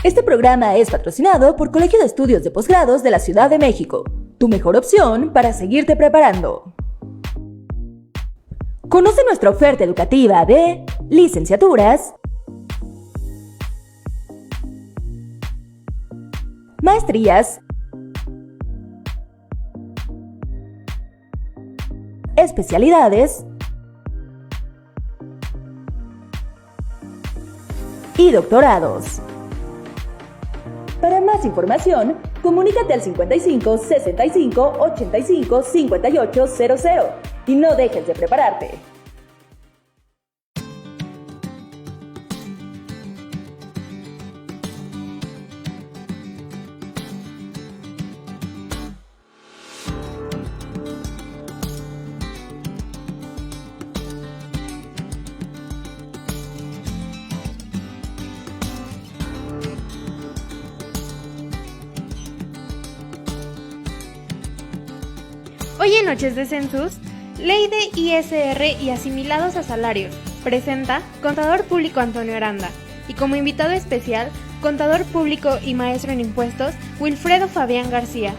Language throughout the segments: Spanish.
Este programa es patrocinado por Colegio de Estudios de Posgrados de la Ciudad de México, tu mejor opción para seguirte preparando. Conoce nuestra oferta educativa de licenciaturas, maestrías, especialidades y doctorados. Para más información, comunícate al 55 65 85 58 00 y no dejes de prepararte. Hoy en Noches de Census, Ley de ISR y asimilados a salarios, presenta Contador Público Antonio Aranda y como invitado especial, Contador Público y Maestro en Impuestos, Wilfredo Fabián García.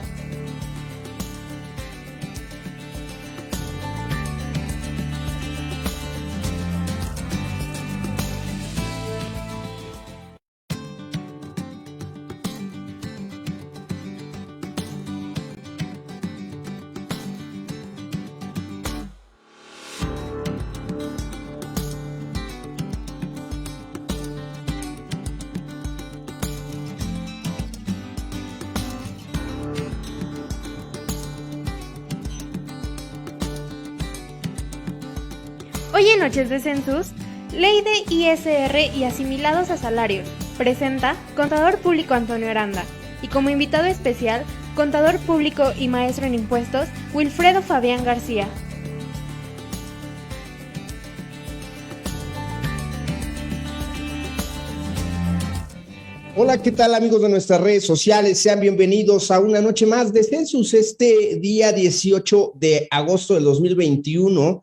Hoy en Noches de Census, Ley de ISR y asimilados a salarios, presenta Contador Público Antonio Aranda y como invitado especial, Contador Público y Maestro en Impuestos, Wilfredo Fabián García. Hola, ¿qué tal amigos de nuestras redes sociales? Sean bienvenidos a una noche más de Census, este día 18 de agosto del 2021,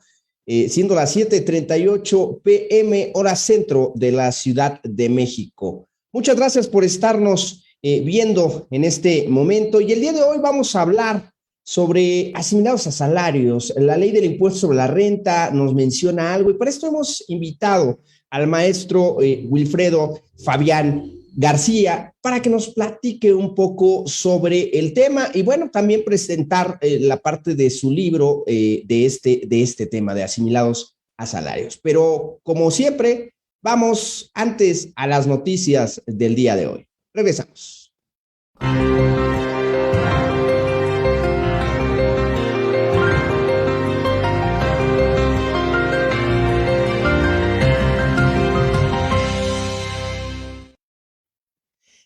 siendo las 7:38 p.m. hora centro de la Ciudad de México. Muchas gracias por estarnos viendo en este momento y el día de hoy vamos a hablar sobre asimilados a salarios. La ley del impuesto sobre la renta nos menciona algo y para esto hemos invitado al maestro Wilfredo Fabián García para que nos platique un poco sobre el tema y bueno, también presentar la parte de su libro de este tema de asimilados a salarios. Pero como siempre, vamos antes a las noticias del día de hoy. Regresamos.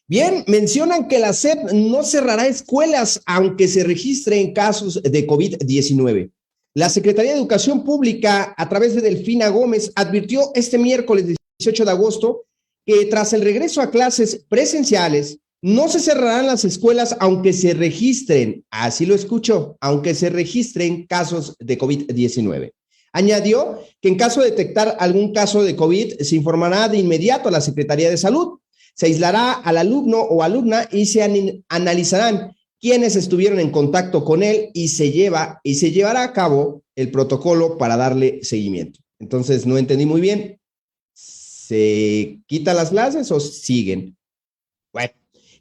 Bien, mencionan que la SEP no cerrará escuelas aunque se registren casos de COVID-19. La Secretaría de Educación Pública, a través de Delfina Gómez, advirtió este miércoles 18 de agosto que tras el regreso a clases presenciales, no se cerrarán las escuelas aunque se registren, así lo escuchó, aunque se registren casos de COVID-19. Añadió que en caso de detectar algún caso de COVID, se informará de inmediato a la Secretaría de Salud. Se aislará al alumno o alumna y se analizarán quiénes estuvieron en contacto con él y se llevará a cabo el protocolo para darle seguimiento. Entonces, no entendí muy bien. ¿Se quitan las clases o siguen? Bueno,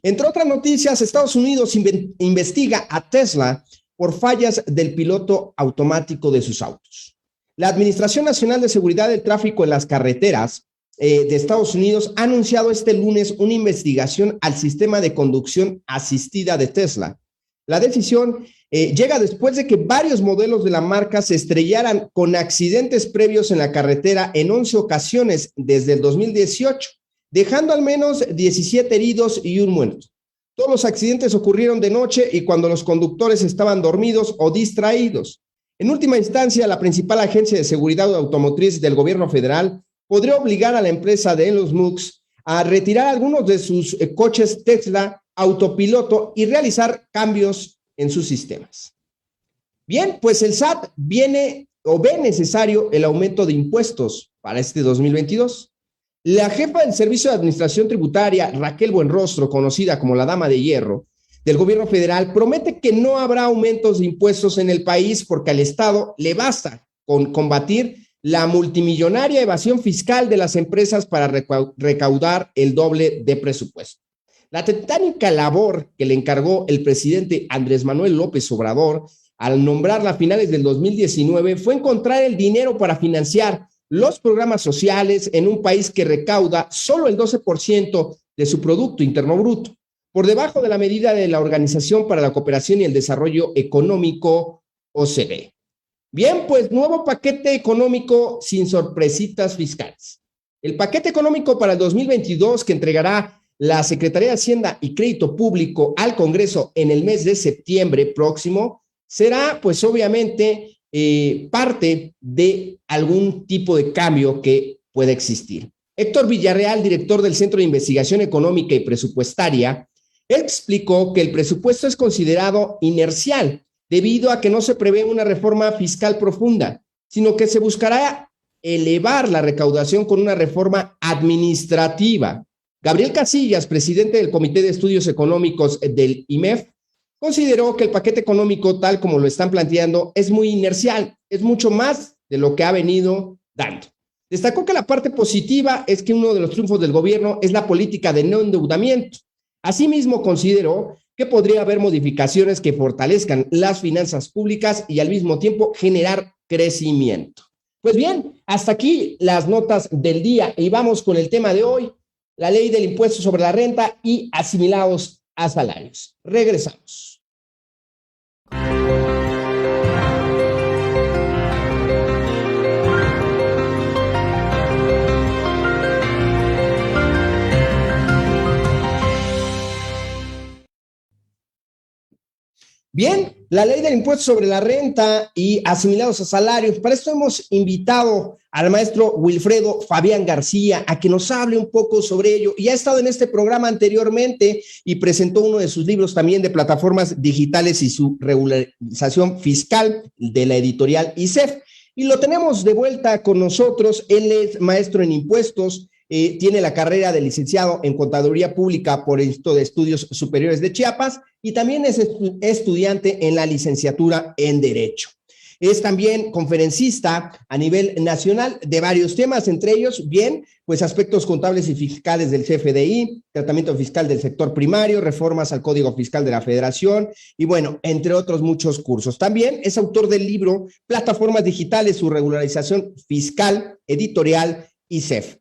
entre otras noticias, Estados Unidos investiga a Tesla por fallas del piloto automático de sus autos. La Administración Nacional de Seguridad del Tráfico en las Carreteras de Estados Unidos ha anunciado este lunes una investigación al sistema de conducción asistida de Tesla. La decisión llega después de que varios modelos de la marca se estrellaran con accidentes previos en la carretera en 11 ocasiones desde el 2018, dejando al menos 17 heridos y un muerto. Todos los accidentes ocurrieron de noche y cuando los conductores estaban dormidos o distraídos. En última instancia, la principal agencia de seguridad automotriz del gobierno federal podría obligar a la empresa de Elon Musk a retirar algunos de sus coches Tesla autopiloto y realizar cambios en sus sistemas. Bien, pues el SAT ve necesario el aumento de impuestos para este 2022. La jefa del Servicio de Administración Tributaria, Raquel Buenrostro, conocida como la Dama de Hierro, del gobierno federal, promete que no habrá aumentos de impuestos en el país porque al Estado le basta con combatir la multimillonaria evasión fiscal de las empresas para recaudar el doble de presupuesto. La titánica labor que le encargó el presidente Andrés Manuel López Obrador al nombrarla a finales del 2019 fue encontrar el dinero para financiar los programas sociales en un país que recauda solo el 12% de su Producto Interno Bruto, por debajo de la medida de la Organización para la Cooperación y el Desarrollo Económico, OCDE. Bien, pues nuevo paquete económico sin sorpresitas fiscales. El paquete económico para el 2022 que entregará la Secretaría de Hacienda y Crédito Público al Congreso en el mes de septiembre próximo será, pues obviamente, parte de algún tipo de cambio que pueda existir. Héctor Villarreal, director del Centro de Investigación Económica y Presupuestaria, explicó que el presupuesto es considerado inercial debido a que no se prevé una reforma fiscal profunda, sino que se buscará elevar la recaudación con una reforma administrativa. Gabriel Casillas, presidente del Comité de Estudios Económicos del IMEF, consideró que el paquete económico, tal como lo están planteando, es muy inercial, es mucho más de lo que ha venido dando. Destacó que la parte positiva es que uno de los triunfos del gobierno es la política de no endeudamiento. Asimismo, consideró que podría haber modificaciones que fortalezcan las finanzas públicas y al mismo tiempo generar crecimiento. Pues bien, hasta aquí las notas del día y vamos con el tema de hoy, la ley del impuesto sobre la renta y asimilados a salarios. Regresamos. Bien, la ley del impuesto sobre la renta y asimilados a salarios. Para esto hemos invitado al maestro Wilfredo Fabián García a que nos hable un poco sobre ello. Y ha estado en este programa anteriormente y presentó uno de sus libros también de plataformas digitales y su regularización fiscal de la editorial ISEF. Y lo tenemos de vuelta con nosotros. Él es maestro en impuestos. Tiene la carrera de licenciado en Contaduría Pública por el Instituto de Estudios Superiores de Chiapas y también es estudiante en la licenciatura en Derecho. Es también conferencista a nivel nacional de varios temas, entre ellos, bien, pues aspectos contables y fiscales del CFDI, tratamiento fiscal del sector primario, reformas al Código Fiscal de la Federación y bueno, entre otros muchos cursos. También es autor del libro Plataformas Digitales, su regularización fiscal, editorial ISEF.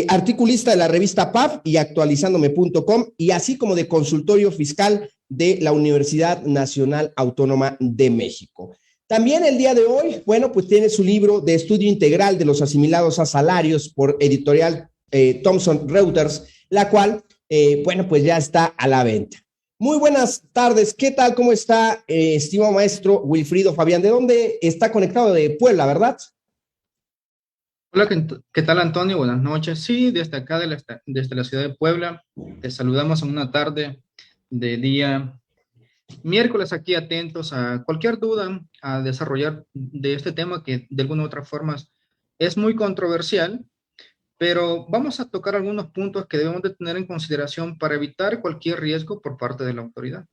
Articulista de la revista PAF y actualizandome.com y así como de consultorio fiscal de la Universidad Nacional Autónoma de México. También el día de hoy, bueno, pues tiene su libro de estudio integral de los asimilados a salarios por editorial Thomson Reuters, la cual, bueno, pues ya está a la venta. Muy buenas tardes, ¿qué tal? ¿Cómo está, estimado maestro Wilfrido Fabián? ¿De dónde está conectado? De Puebla, ¿verdad? Hola, ¿qué tal, Antonio? Buenas noches. Sí, desde acá, desde la ciudad de Puebla, te saludamos en una tarde de día miércoles, aquí atentos a cualquier duda a desarrollar de este tema que de alguna u otra forma es muy controversial, pero vamos a tocar algunos puntos que debemos de tener en consideración para evitar cualquier riesgo por parte de la autoridad.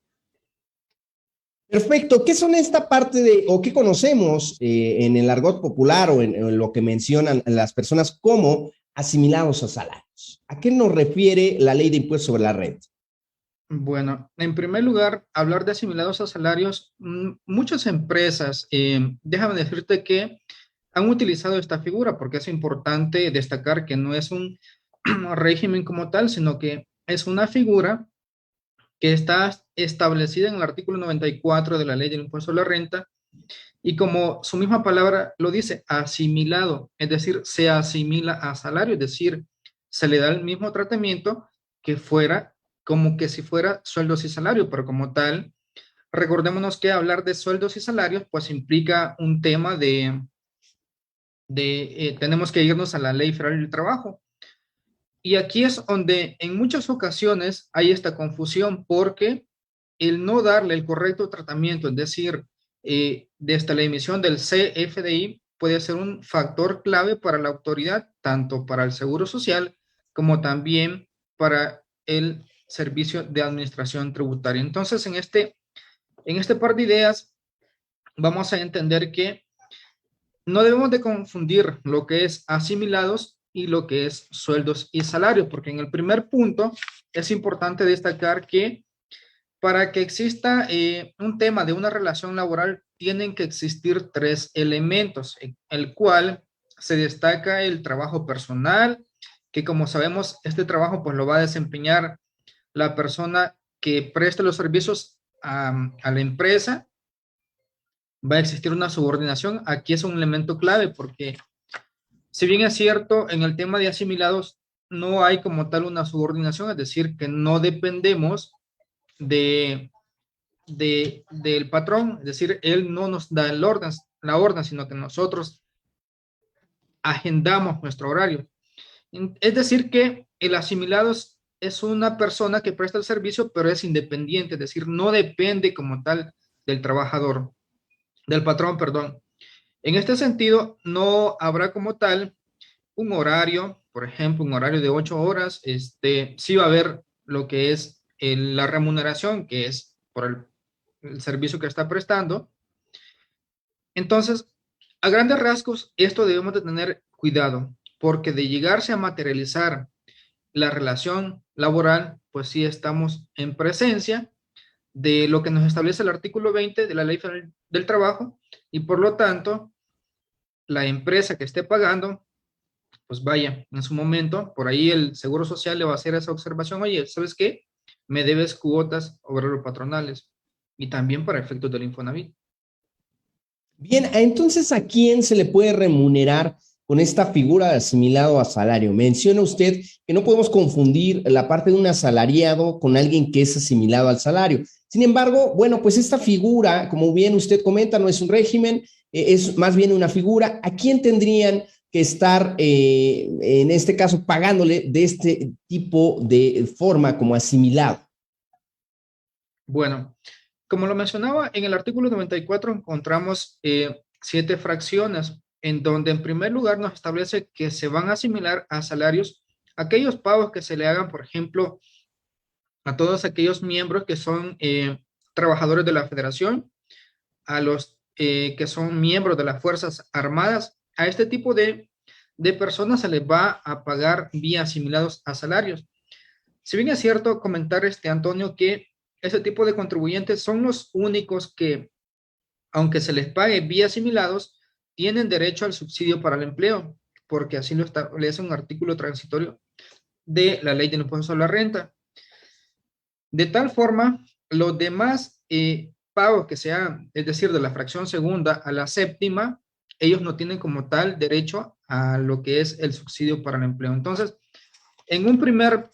Perfecto. ¿Qué son esta parte de, o qué conocemos en el argot popular o en lo que mencionan las personas como asimilados a salarios? ¿A qué nos refiere la ley de impuestos sobre la renta? Bueno, en primer lugar, hablar de asimilados a salarios, muchas empresas, déjame decirte que han utilizado esta figura porque es importante destacar que no es un régimen como tal, sino que es una figura que está establecida en el artículo 94 de la ley del impuesto sobre la renta y como su misma palabra lo dice, asimilado, es decir, se asimila a salario, es decir, se le da el mismo tratamiento que fuera como que si fuera sueldos y salarios, pero como tal, recordémonos que hablar de sueldos y salarios pues implica un tema tenemos que irnos a la Ley Federal del Trabajo. Y aquí es donde en muchas ocasiones hay esta confusión porque el no darle el correcto tratamiento, es decir, desde la emisión del CFDI puede ser un factor clave para la autoridad, tanto para el Seguro Social como también para el servicio de administración tributaria. Entonces, en este par de ideas, vamos a entender que no debemos de confundir lo que es asimilados y lo que es sueldos y salarios, porque en el primer punto es importante destacar que para que exista un tema de una relación laboral, tienen que existir tres elementos, el cual se destaca el trabajo personal, que como sabemos, este trabajo pues lo va a desempeñar la persona que preste los servicios a la empresa. Va a existir una subordinación. Aquí es un elemento clave porque si bien es cierto, en el tema de asimilados no hay como tal una subordinación, es decir, que no dependemos del patrón, es decir, él no nos da la orden, sino que nosotros agendamos nuestro horario. Es decir, que el asimilado es una persona que presta el servicio, pero es independiente, es decir, no depende como tal del trabajador, del patrón, perdón. En este sentido, no habrá como tal un horario, por ejemplo, un horario de 8 horas, sí va a haber lo que es la remuneración, que es por el servicio que está prestando. Entonces, a grandes rasgos, esto debemos de tener cuidado, porque de llegarse a materializar la relación laboral, pues sí estamos en presencia de lo que nos establece el artículo 20 de la Ley Federal del Trabajo, y por lo tanto, la empresa que esté pagando, pues vaya, en su momento, por ahí el Seguro Social le va a hacer esa observación, oye, ¿sabes qué? Me debes cuotas obrero-patronales, y también para efectos del Infonavit. Bien, entonces, ¿a quién se le puede remunerar con esta figura de asimilado a salario? Menciona usted que no podemos confundir la parte de un asalariado con alguien que es asimilado al salario. Sin embargo, bueno, pues esta figura, como bien usted comenta, no es un régimen, es más bien una figura. ¿A quién tendrían que estar, en este caso, pagándole de este tipo de forma como asimilado? Bueno, como lo mencionaba, en el artículo 94 encontramos 7 fracciones, en donde en primer lugar nos establece que se van a asimilar a salarios aquellos pagos que se le hagan, por ejemplo, a todos aquellos miembros que son trabajadores de la federación, a los que son miembros de las Fuerzas Armadas. A este tipo de personas se les va a pagar vía asimilados a salarios. Si bien es cierto comentar, Antonio, que ese tipo de contribuyentes son los únicos que, aunque se les pague vía asimilados, tienen derecho al subsidio para el empleo, porque así lo establece un artículo transitorio de la Ley del Impuesto sobre la Renta. De tal forma, los demás pagos que sean, es decir, de la fracción segunda a la séptima, ellos no tienen como tal derecho a lo que es el subsidio para el empleo. Entonces, en un primer,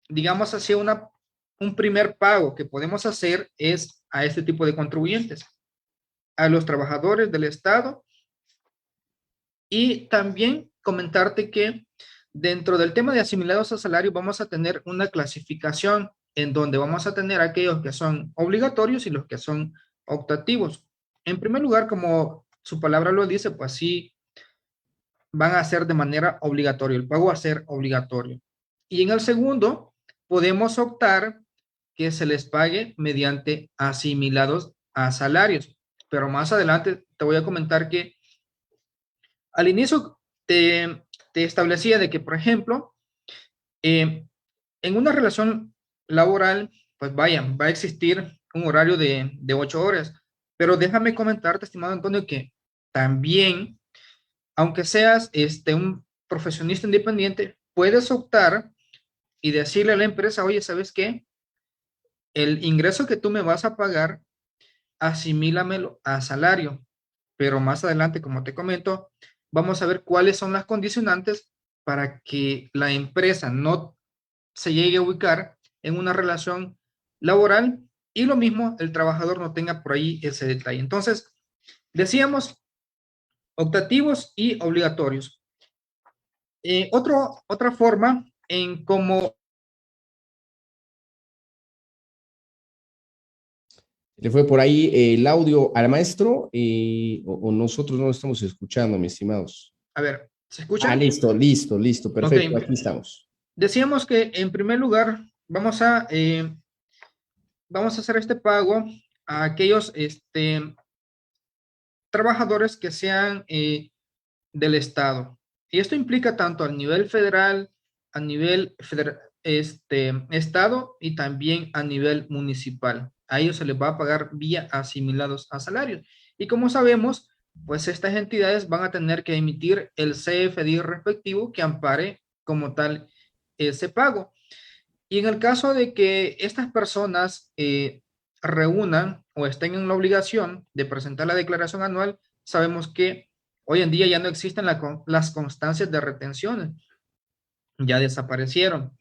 digamos así, un primer pago que podemos hacer es a este tipo de contribuyentes, a los trabajadores del Estado. Y también comentarte que dentro del tema de asimilados a salario vamos a tener una clasificación en donde vamos a tener aquellos que son obligatorios y los que son optativos. En primer lugar, como su palabra lo dice, pues sí van a ser de manera obligatoria, el pago va a ser obligatorio. Y en el segundo, podemos optar que se les pague mediante asimilados a salarios. Pero más adelante te voy a comentar que al inicio te establecía de que, por ejemplo, en una relación laboral, pues vaya, va a existir un horario de 8 horas. Pero déjame comentarte, estimado Antonio, que también, aunque seas un profesionista independiente, puedes optar y decirle a la empresa, oye, ¿sabes qué? El ingreso que tú me vas a pagar, asimílamelo a salario. Pero más adelante, como te comento, vamos a ver cuáles son las condicionantes para que la empresa no se llegue a ubicar en una relación laboral y lo mismo el trabajador no tenga por ahí ese detalle. Entonces, decíamos optativos y obligatorios. Otra forma en cómo... ¿Le fue por ahí el audio al maestro o nosotros no lo estamos escuchando, mis estimados? A ver, ¿Se escucha? Listo, perfecto, Ok. aquí estamos. Decíamos que en primer lugar vamos a hacer este pago a aquellos trabajadores que sean del Estado. Y esto implica tanto a nivel federal, a nivel Estado y también a nivel municipal. A ellos se les va a pagar vía asimilados a salarios. Y como sabemos, pues estas entidades van a tener que emitir el CFDI respectivo que ampare como tal ese pago. Y en el caso de que estas personas reúnan o estén en la obligación de presentar la declaración anual, sabemos que hoy en día ya no existen las constancias de retención, ya desaparecieron,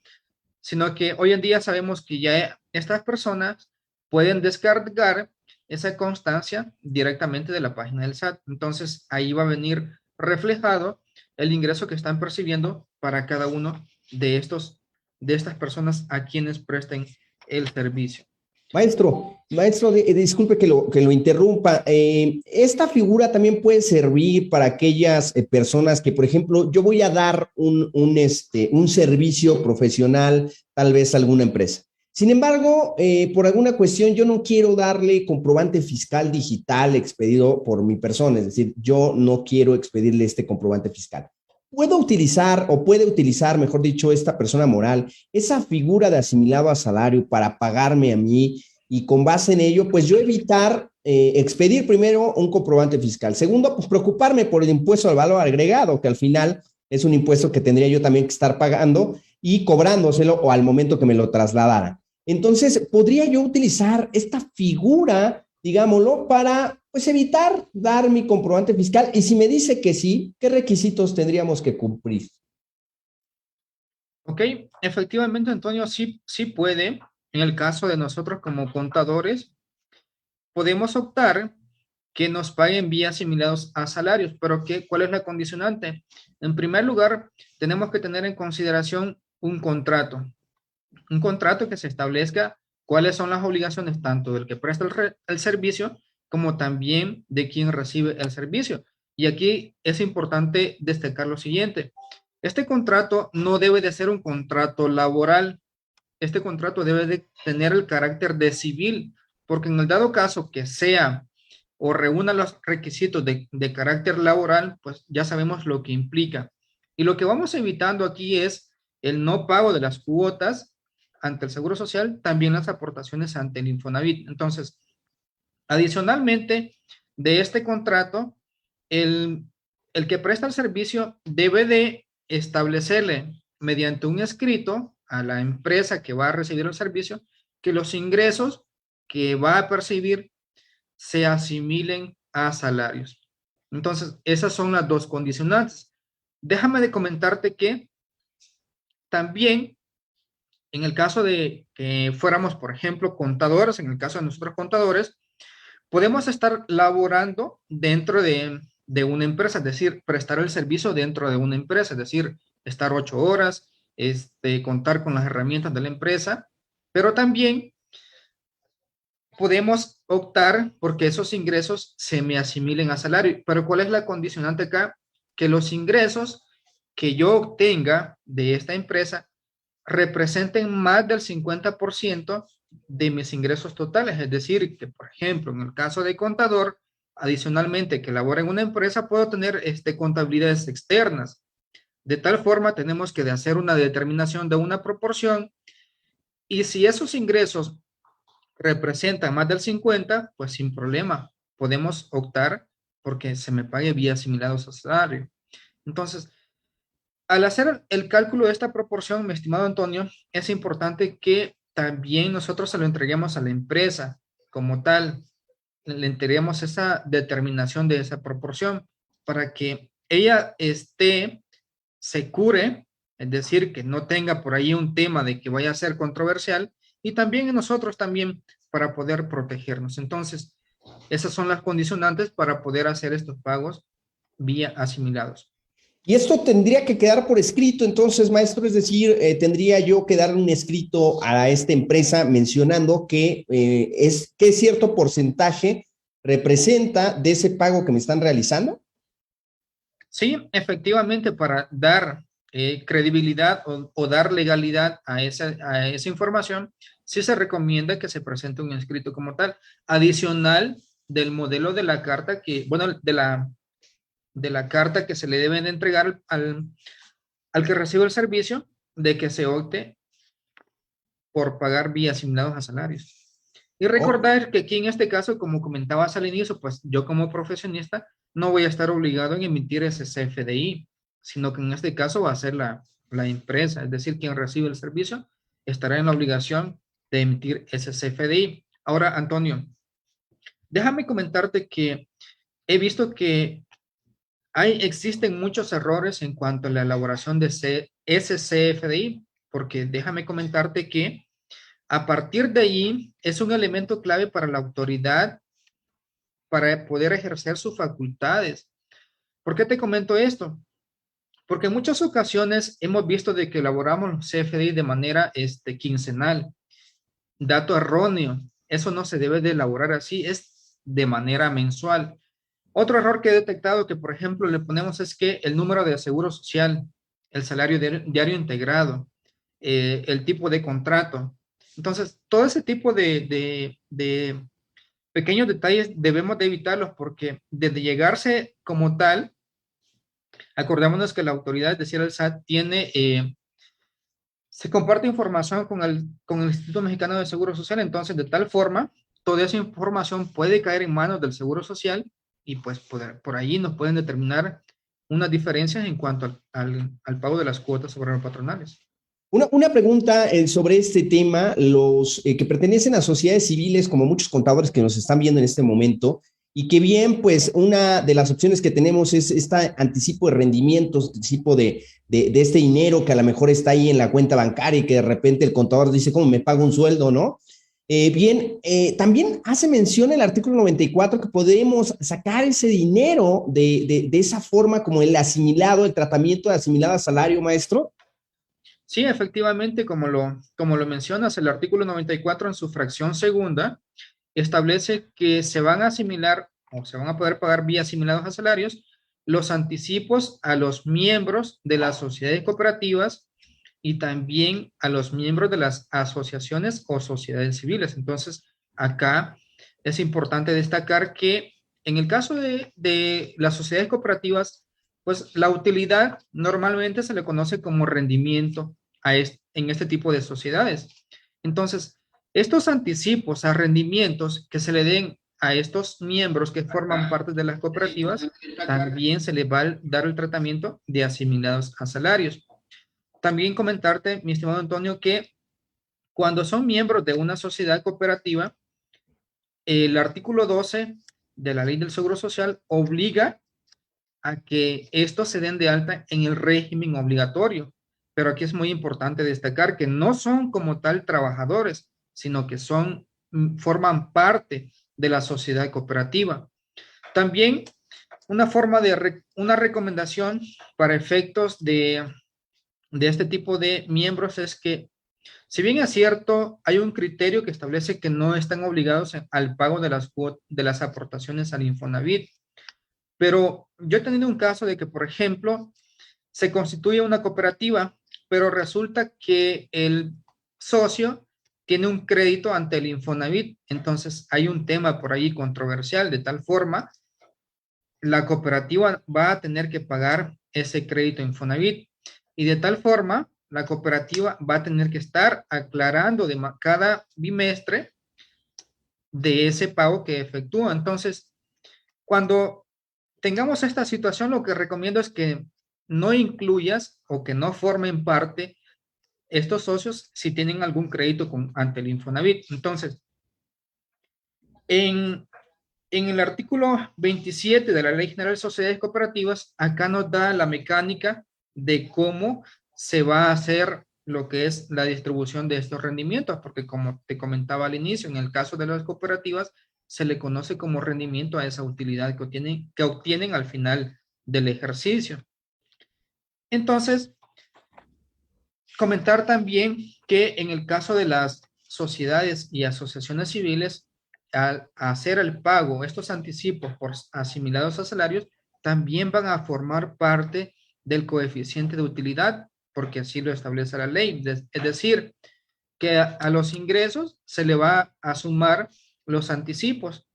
sino que hoy en día sabemos que ya estas personas pueden descargar esa constancia directamente de la página del SAT. Entonces ahí va a venir reflejado el ingreso que están percibiendo para cada uno de estas personas a quienes presten el servicio. Maestro, disculpe que lo interrumpa. Esta figura también puede servir para aquellas personas que, por ejemplo, yo voy a dar un servicio profesional, tal vez a alguna empresa. Sin embargo, por alguna cuestión, yo no quiero darle comprobante fiscal digital expedido por mi persona, es decir, yo no quiero expedirle este comprobante fiscal. Puede utilizar, mejor dicho, esta persona moral, esa figura de asimilado a salario para pagarme a mí y con base en ello, pues yo evitar expedir primero un comprobante fiscal. Segundo, pues preocuparme por el impuesto al valor agregado, que al final es un impuesto que tendría yo también que estar pagando y cobrándoselo o al momento que me lo trasladara. Entonces, podría yo utilizar esta figura, digámoslo, para pues evitar dar mi comprobante fiscal. Y si me dice que sí, ¿qué requisitos tendríamos que cumplir? Ok, efectivamente, Antonio, sí puede. En el caso de nosotros como contadores, podemos optar que nos paguen vía asimilados a salarios, pero ¿cuál es la condicionante? En primer lugar, tenemos que tener en consideración un contrato que se establezca cuáles son las obligaciones tanto del que presta el servicio como también de quien recibe el servicio. Y aquí es importante destacar lo siguiente. Este contrato no debe de ser un contrato laboral. Este contrato debe de tener el carácter de civil, porque en el dado caso que sea o reúna los requisitos de carácter laboral, pues ya sabemos lo que implica. Y lo que vamos evitando aquí es el no pago de las cuotas ante el Seguro Social, también las aportaciones ante el Infonavit. Entonces, adicionalmente de este contrato, el que presta el servicio debe de establecerle mediante un escrito a la empresa que va a recibir el servicio que los ingresos que va a percibir se asimilen a salarios. Entonces, esas son las dos condicionantes. Déjame de comentarte que también en el caso de que fuéramos, por ejemplo, contadores, en el caso de nosotros contadores, podemos estar laborando dentro de una empresa, es decir, prestar el servicio dentro de una empresa, es decir, estar 8 horas, contar con las herramientas de la empresa, pero también podemos optar porque esos ingresos se me asimilen a salario. Pero ¿cuál es la condicionante acá? Que los ingresos que yo obtenga de esta empresa representen más del 50% de mis ingresos totales. Es decir, que por ejemplo, en el caso de contador, adicionalmente que labora en una empresa, puedo tener contabilidades externas. De tal forma, tenemos que hacer una determinación de una proporción y si esos ingresos representan más del 50, pues sin problema, podemos optar porque se me pague vía asimilados a salario. Entonces, al hacer el cálculo de esta proporción, mi estimado Antonio, es importante que también nosotros se lo entreguemos a la empresa como tal, le entreguemos esa determinación de esa proporción para que ella se cure, es decir, que no tenga por ahí un tema de que vaya a ser controversial y también nosotros también para poder protegernos. Entonces, esas son las condicionantes para poder hacer estos pagos vía asimilados. Y esto tendría que quedar por escrito, entonces, maestro, es decir, tendría yo que darle un escrito a esta empresa mencionando que qué cierto porcentaje representa de ese pago que me están realizando. Sí, efectivamente, para dar credibilidad o dar legalidad a esa información, sí se recomienda que se presente un escrito como tal, adicional del modelo de la carta que, bueno, de la carta que se le deben de entregar al que recibe el servicio, de que se opte por pagar vía asignados a salarios. Y Oh, recordar que aquí en este caso, como comentabas al inicio, pues yo como profesionista no voy a estar obligado en emitir ese CFDI, sino que en este caso va a ser la empresa, es decir, quien recibe el servicio estará en la obligación de emitir ese CFDI. Ahora, Antonio, déjame comentarte que he visto que existen muchos errores en cuanto a la elaboración de ese CFDI, porque déjame comentarte que a partir de ahí es un elemento clave para la autoridad para poder ejercer sus facultades. ¿Por qué te comento esto? Porque en muchas ocasiones hemos visto de que elaboramos los CFDI de manera quincenal. Dato erróneo. Eso no se debe de elaborar así, es de manera mensual. Otro error que he detectado que, por ejemplo, le ponemos es que el número de seguro social, el salario diario integrado, el tipo de contrato. Entonces, todo ese tipo de pequeños detalles debemos de evitarlos porque desde llegarse como tal, acordémonos que la autoridad, es decir, el SAT, se comparte información con el Instituto Mexicano de Seguro Social, entonces de tal forma, toda esa información puede caer en manos del Seguro Social y pues por ahí nos pueden determinar unas diferencias en cuanto al pago de las cuotas sobre los patronales. una pregunta sobre este tema, los que pertenecen a sociedades civiles, como muchos contadores que nos están viendo en este momento, y que bien, pues una de las opciones que tenemos es este anticipo de rendimientos, anticipo de este dinero que a lo mejor está ahí en la cuenta bancaria y que de repente el contador dice, ¿cómo me pago un sueldo, no? También hace mención el artículo 94 que podemos sacar ese dinero de esa forma como el asimilado, el tratamiento de asimilado a salario, maestro. Sí, efectivamente, como lo mencionas, el artículo 94 en su fracción segunda establece que se van a asimilar o se van a poder pagar vía asimilados a salarios los anticipos a los miembros de las sociedades cooperativas y también a los miembros de las asociaciones o sociedades civiles. Entonces, acá es importante destacar que en el caso de las sociedades cooperativas, pues la utilidad normalmente se le conoce como rendimiento en este tipo de sociedades. Entonces, estos anticipos a rendimientos que se le den a estos miembros que forman parte de las cooperativas, también se les va a dar el tratamiento de asimilados a salarios. También comentarte, mi estimado Antonio, que cuando son miembros de una sociedad cooperativa, el artículo 12 de la Ley del Seguro Social obliga a que estos se den de alta en el régimen obligatorio. Pero aquí es muy importante destacar que no son como tal trabajadores, sino que forman parte de la sociedad cooperativa. También una recomendación para efectos de este tipo de miembros es que, si bien es cierto, hay un criterio que establece que no están obligados al pago de las aportaciones al Infonavit, pero yo he tenido un caso de que, por ejemplo, se constituye una cooperativa, pero resulta que el socio tiene un crédito ante el Infonavit, entonces hay un tema por ahí controversial, de tal forma, la cooperativa va a tener que pagar ese crédito Infonavit y de tal forma, la cooperativa va a tener que estar aclarando cada bimestre de ese pago que efectúa. Entonces, cuando tengamos esta situación, lo que recomiendo es que no incluyas o que no formen parte estos socios si tienen algún crédito ante el Infonavit. Entonces, en, en el artículo 27 de la Ley General de Sociedades Cooperativas, acá nos da la mecánica de cómo se va a hacer lo que es la distribución de estos rendimientos, porque como te comentaba al inicio, en el caso de las cooperativas, se le conoce como rendimiento a esa utilidad que obtienen al final del ejercicio. Entonces, comentar también que en el caso de las sociedades y asociaciones civiles, al hacer el pago, estos anticipos por asimilados a salarios, también van a formar parte del coeficiente de utilidad, porque así lo establece la ley. Es decir, que a los ingresos se le va a sumar los anticipos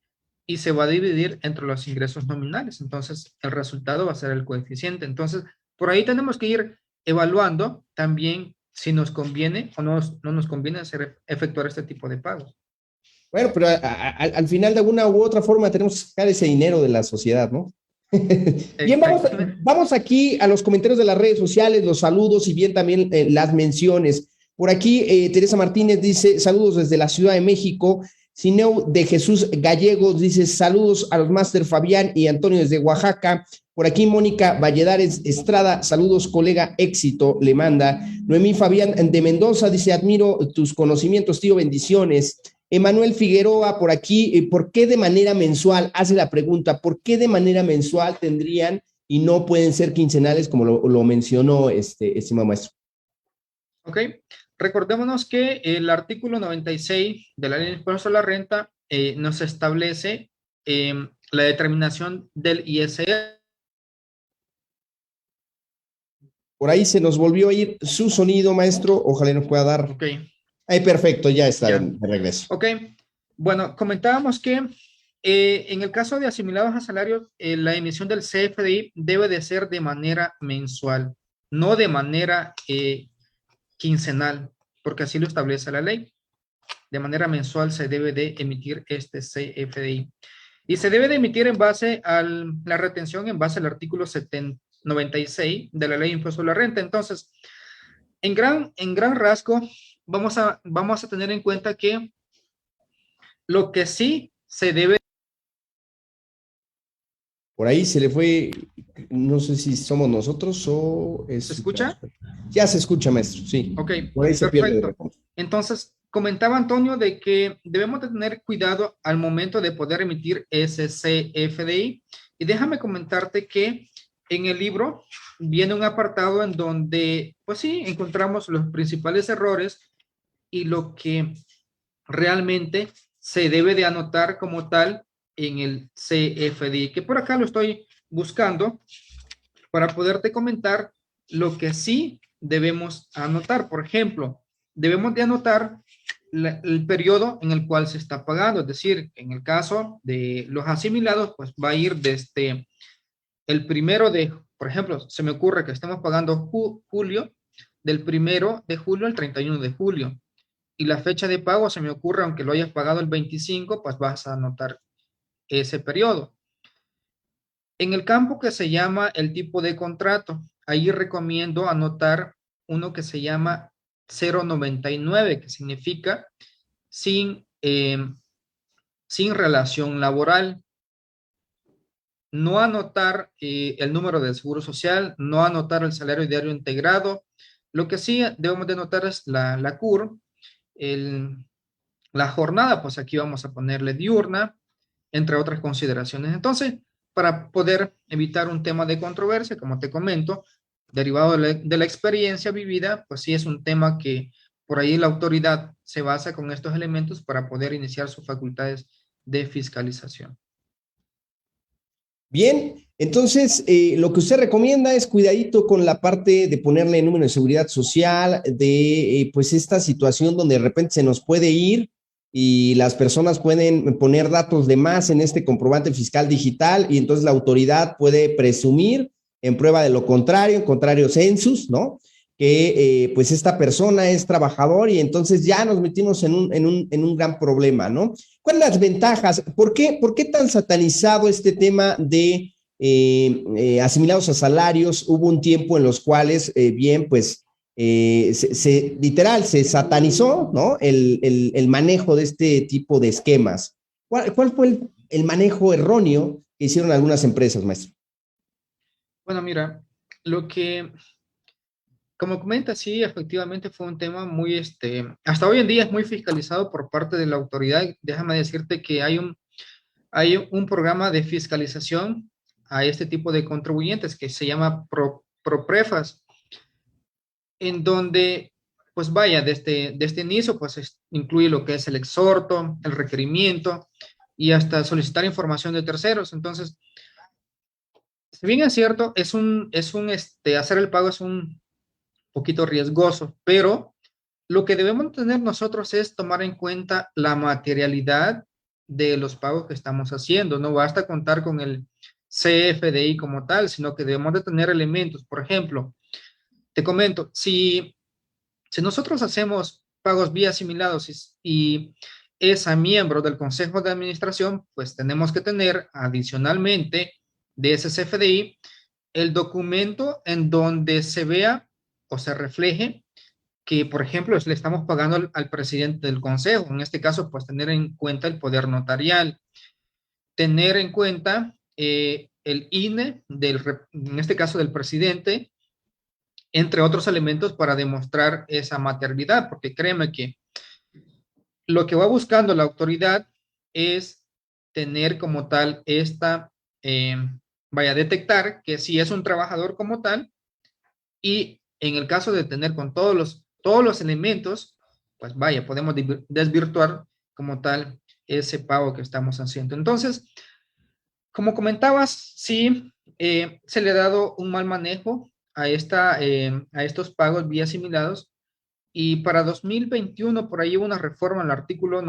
y se va a dividir entre los ingresos nominales. Entonces, el resultado va a ser el coeficiente. Entonces, por ahí tenemos que ir evaluando también si nos conviene o no nos conviene efectuar este tipo de pagos. Bueno, pero al final de alguna u otra forma tenemos que sacar ese dinero de la sociedad, ¿no? Bien, vamos aquí a los comentarios de las redes sociales, los saludos y bien también las menciones. Por aquí, Teresa Martínez dice, saludos desde la Ciudad de México. Sineu de Jesús Gallegos dice, saludos a los máster Fabián y Antonio desde Oaxaca. Por aquí, Mónica Valladares Estrada, saludos, colega, éxito, le manda. Noemí Fabián de Mendoza dice, admiro tus conocimientos, tío, bendiciones. Emanuel Figueroa, por aquí, ¿por qué de manera mensual? Hace la pregunta, ¿por qué de manera mensual tendrían y no pueden ser quincenales, como lo mencionó estimado maestro? Ok, recordémonos que el artículo 96 de la Ley de Impuesto a la Renta nos establece la determinación del ISR. Por ahí se nos volvió a ir su sonido, maestro, ojalá nos pueda dar. Ok. Ahí, perfecto, ya está de regreso. Ok, bueno, comentábamos que en el caso de asimilados a salarios, la emisión del CFDI debe de ser de manera mensual, no de manera quincenal, porque así lo establece la ley. De manera mensual se debe de emitir este CFDI. Y se debe de emitir en base a la retención, en base al artículo 96 de la Ley de Impuesto a la Renta. Entonces, en gran rasgo, vamos a tener en cuenta que lo que sí se debe. Por ahí se le fue, no sé si somos nosotros o es. ¿Se escucha? Ya se escucha, maestro, sí. Ok, por ahí se perfecto. Pierde. Entonces, comentaba Antonio de que debemos de tener cuidado al momento de poder emitir ese CFDI. Y déjame comentarte que en el libro viene un apartado en donde, pues sí, encontramos los principales errores y lo que realmente se debe de anotar como tal en el CFDI, que por acá lo estoy buscando para poderte comentar lo que sí debemos anotar. Por ejemplo, debemos de anotar el periodo en el cual se está pagando, es decir, en el caso de los asimilados, pues va a ir desde el primero de, por ejemplo, se me ocurre que estemos pagando julio, del 1 de julio al 31 de julio. Y la fecha de pago se me ocurre, aunque lo hayas pagado el 25, pues vas a anotar ese periodo. En el campo que se llama el tipo de contrato, ahí recomiendo anotar uno que se llama 099, que significa sin relación laboral. No anotar el número de seguro social, no anotar el salario diario integrado. Lo que sí debemos de anotar es la CUR, la jornada, pues aquí vamos a ponerle diurna, entre otras consideraciones. Entonces, para poder evitar un tema de controversia, como te comento, derivado de la experiencia vivida, pues sí es un tema que por ahí la autoridad se basa con estos elementos para poder iniciar sus facultades de fiscalización. Bien, entonces lo que usted recomienda es cuidadito con la parte de ponerle número de seguridad social, de pues esta situación donde de repente se nos puede ir y las personas pueden poner datos de más en este comprobante fiscal digital y entonces la autoridad puede presumir en prueba de lo contrario, en contrario census, ¿no? Que pues esta persona es trabajador y entonces ya nos metimos en un gran problema, ¿no? ¿Cuáles las ventajas? ¿Por qué tan satanizado este tema de asimilados a salarios? Hubo un tiempo en los cuales, bien, pues, literal, se satanizó, ¿no? El manejo de este tipo de esquemas. ¿Cuál fue el manejo erróneo que hicieron algunas empresas, maestro? Bueno, mira, lo que, como comenta, sí, efectivamente fue un tema muy, hasta hoy en día es muy fiscalizado por parte de la autoridad. Déjame decirte que hay un programa de fiscalización a este tipo de contribuyentes que se llama ProPrefas, en donde, pues vaya, desde este inicio, pues incluye lo que es el exhorto, el requerimiento y hasta solicitar información de terceros. Entonces, Si bien es cierto, hacer el pago es un poquito riesgoso, pero lo que debemos tener nosotros es tomar en cuenta la materialidad de los pagos que estamos haciendo. No basta contar con el CFDI como tal, sino que debemos de tener elementos. Por ejemplo, te comento, si nosotros hacemos pagos vía asimilados y es a miembro del Consejo de Administración, pues tenemos que tener adicionalmente de ese CFDI el documento en donde se vea o se refleje que, por ejemplo, le estamos pagando al presidente del consejo. En este caso, pues tener en cuenta el poder notarial, tener en cuenta el INE, en este caso del presidente, entre otros elementos para demostrar esa materialidad, porque créeme que lo que va buscando la autoridad es tener como tal vaya a detectar que si es un trabajador como tal, y en el caso de tener con todos los elementos, pues vaya, podemos desvirtuar como tal ese pago que estamos haciendo. Entonces, como comentabas, sí, se le ha dado un mal manejo a estos pagos vía asimilados, y para 2021 por ahí hubo una reforma al artículo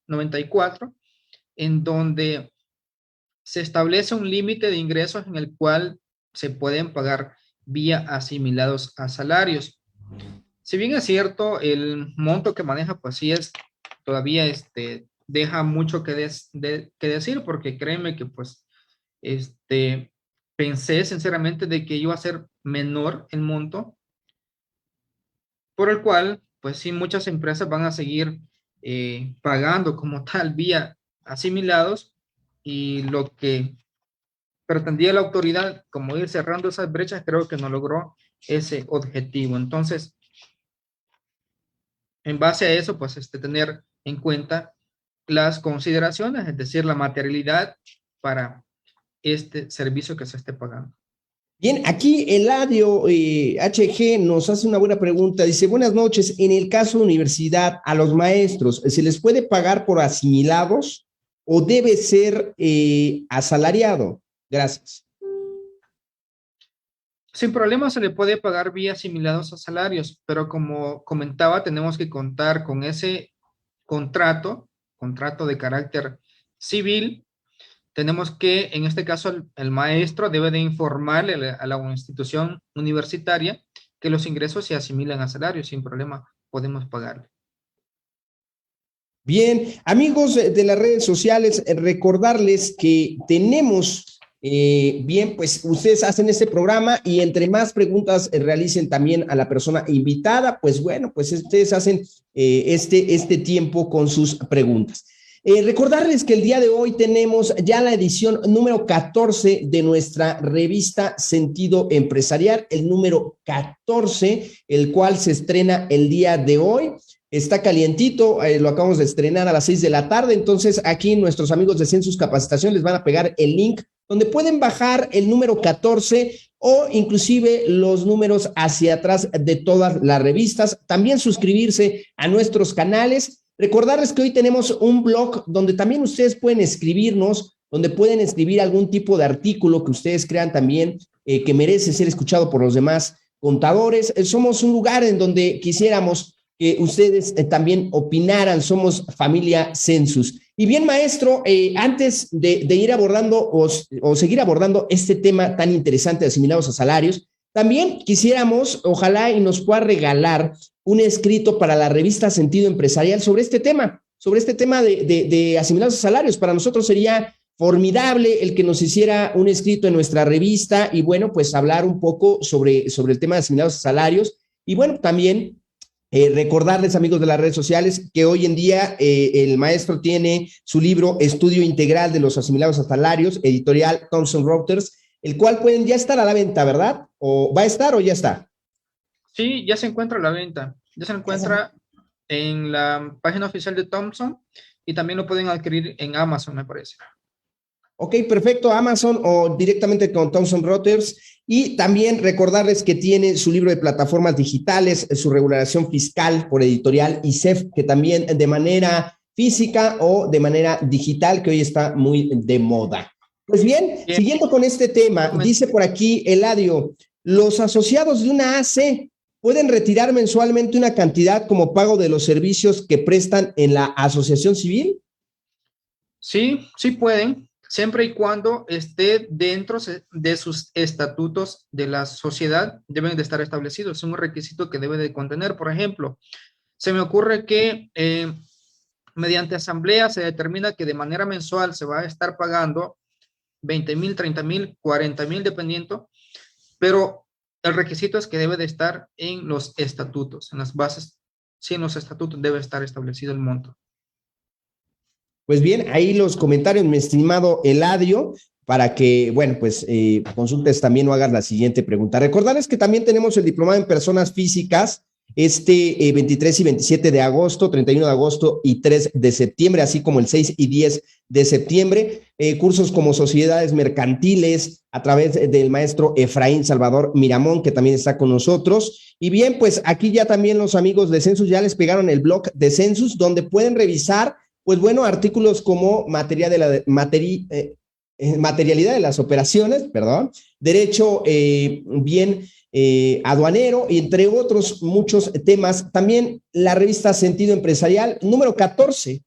94, en donde se establece un límite de ingresos en el cual se pueden pagar vía asimilados a salarios. Si bien es cierto, el monto que maneja, pues sí todavía deja mucho que decir, porque créeme que pues pensé sinceramente de que iba a ser menor el monto, por el cual pues sí muchas empresas van a seguir pagando como tal vía asimilados, y lo que pretendía la autoridad, como ir cerrando esas brechas, creo que no logró ese objetivo. Entonces, en base a eso, pues tener en cuenta las consideraciones, es decir, la materialidad para este servicio que se esté pagando. Bien, aquí Eladio HG nos hace una buena pregunta. Dice, buenas noches, en el caso de universidad, a los maestros, ¿se les puede pagar por asimilados o debe ser asalariado? Gracias. Sin problema se le puede pagar vía asimilados a salarios, pero como comentaba, tenemos que contar con ese contrato de carácter civil. Tenemos que, en este caso, el maestro debe de informarle a la institución universitaria que los ingresos se asimilan a salarios. Sin problema podemos pagarle. Bien, amigos de las redes sociales, recordarles que tenemos, bien, pues ustedes hacen este programa y entre más preguntas realicen también a la persona invitada, pues bueno, pues ustedes hacen este tiempo con sus preguntas. Recordarles que el día de hoy tenemos ya la edición número 14 de nuestra revista Sentido Empresarial, el número 14, el cual se estrena el día de hoy. Está calientito, lo acabamos de estrenar a las 6 de la tarde, entonces aquí nuestros amigos de Census Capacitación les van a pegar el link donde pueden bajar el número 14 o inclusive los números hacia atrás de todas las revistas. También suscribirse a nuestros canales. Recordarles que hoy tenemos un blog donde también ustedes pueden escribirnos, donde pueden escribir algún tipo de artículo que ustedes crean también que merece ser escuchado por los demás contadores. Somos un lugar en donde quisiéramos que ustedes también opinaran. Somos familia Census. Y bien, maestro, antes de ir abordando o seguir abordando este tema tan interesante de asimilados a salarios, también quisiéramos, ojalá y nos pueda regalar un escrito para la revista Sentido Empresarial sobre este tema de asimilados a salarios. Para nosotros sería formidable el que nos hiciera un escrito en nuestra revista y bueno, pues hablar un poco sobre el tema de asimilados a salarios. Y bueno, también recordarles, amigos de las redes sociales, que hoy en día el maestro tiene su libro Estudio Integral de los Asimilados a Salarios, editorial Thomson Reuters, el cual pueden ya estar a la venta, ¿verdad? ¿O va a estar o ya está? Sí, ya se encuentra a la venta. Ya se encuentra en la página oficial de Thomson y también lo pueden adquirir en Amazon, me parece. Ok, perfecto, Amazon o directamente con Thomson Reuters. Y también recordarles que tiene su libro de plataformas digitales, su regulación fiscal por editorial ISEF, que también de manera física o de manera digital, que hoy está muy de moda. Pues bien, siguiendo con este tema, dice por aquí Eladio, los asociados de una AC pueden retirar mensualmente una cantidad como pago de los servicios que prestan en la asociación civil. Sí, sí pueden, siempre y cuando esté dentro de sus estatutos de la sociedad, deben de estar establecidos. Es un requisito que debe de contener. Por ejemplo, se me ocurre que mediante asamblea se determina que de manera mensual se va a estar pagando 20,000, 30,000, 40,000, dependiendo, pero el requisito es que debe de estar en los estatutos, en las bases. Sí, en los estatutos debe estar establecido el monto. Pues bien, ahí los comentarios, mi estimado Eladio, para que, bueno, pues consultes también o hagas la siguiente pregunta. Recordarles que también tenemos el diplomado en personas físicas 23 y 27 de agosto, 31 de agosto y 3 de septiembre, así como el 6 y 10 de septiembre. Cursos como sociedades mercantiles a través del maestro Efraín Salvador Miramón, que también está con nosotros. Y bien, pues aquí ya también los amigos de Census ya les pegaron el blog de Census, donde pueden revisar pues bueno, artículos como materialidad de las operaciones, perdón, derecho aduanero, y entre otros muchos temas. También la revista Sentido Empresarial, número 14